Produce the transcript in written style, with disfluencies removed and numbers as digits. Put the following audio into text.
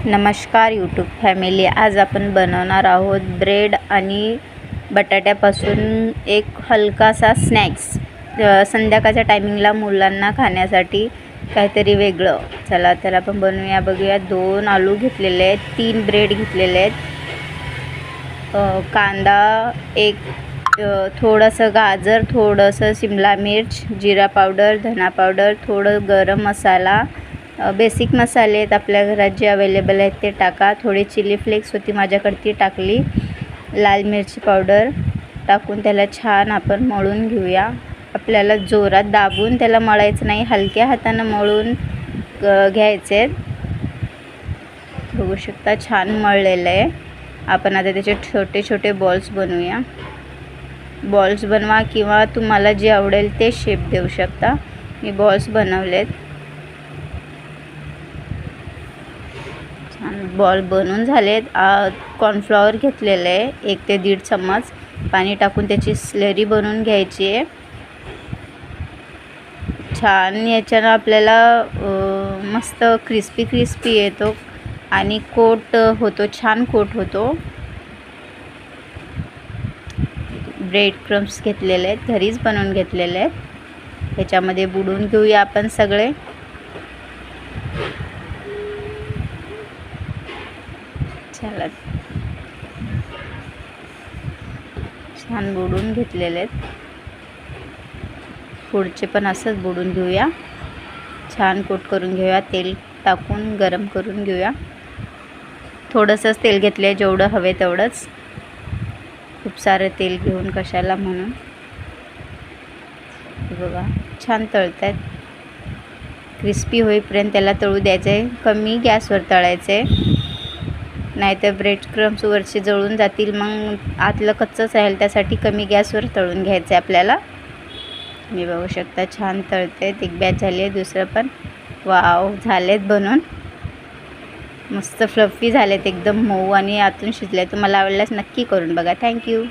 नमस्कार YouTube family. आज आपण बनवणार आहोत ब्रेड आणि बटाट्यापासून एक हलकासा स्नॅक्स. संध्याकाळच्या टायमिंगला मुलांना खाण्यासाठी काहीतरी वेगळं. चला तर आपण बनवूया. बघूया. 2 आलू घेतलेले आहेत, 3 ब्रेड घेतलेले आहेत, कांदा एक, थोडंसं गाजर, थोडंसं शिमला मिर्च, जिरा पावडर, धना पावडर, थोडं गरम मसाला, बेसिक मसाले आहेत आपल्या घरात जे अवेलेबल आहेत ते टाका. थोडी चिली फ्लेक्स होती माझ्याकडे ती टाकली. लाल मिरची पावडर टाकून त्याला छान आपण मळून घेऊया. आपल्याला जोरात दाबून त्याला मळायचं नाही, हलक्या हातानं मळून घ्यायचे. बघू शकता छान मळलेलं आहे. आपण आता त्याचे छोटे छोटे बॉल्स बनवूया. बॉल्स बनवा किंवा तुम्हाला जे आवडेल ते शेप देऊ शकता. मी बॉल्स बनवलेत. छान बॉल बनवून झालेत. कॉर्नफ्लॉवर घेतलेलं आहे 1 ते 1.5 चम्मच. पाणी टाकून त्याची स्लरी बनवून घ्यायची आहे. छान याच्यानं आपल्याला मस्त क्रिस्पी येतो आणि कोट होतो, छान कोट होतो. ब्रेड क्रम्स घेतलेले आहेत, घरीच बनवून घेतलेले आहेत. ह्याच्यामध्ये बुडवून घेऊया आपण सगळे. चला छान बुडवून घेतलेले आहेत. पुढचे पण असंच बुडवून घेऊया. छान कोट करून घेऊया. तेल टाकून गरम करून घेऊया. थोडंसंच तेल घेतलं आहे, जेवढं हवे तेवढंच. खूप सारं तेल घेऊन कशाला म्हणून. बघा छान तळत आहेत. क्रिस्पी होईपर्यंत त्याला तळू द्यायचं आहे. कमी गॅसवर तळायचं आहे, नाहीतर ब्रेड क्रम्स वरचे जळून जातील, मग आतलं कच्चंच राहील. त्यासाठी कमी गॅसवर तळून घ्यायचं आहे आपल्याला. मी बघू शकता छान तळते. एक बॅच झाली आहे, दुसरं पण. वाव, झालेत बनून. मस्त फ्लफी झालेत, एकदम मऊ आणि आतून शिजले. तुम्हाला आवडल्यास नक्की करून बघा. थँक्यू.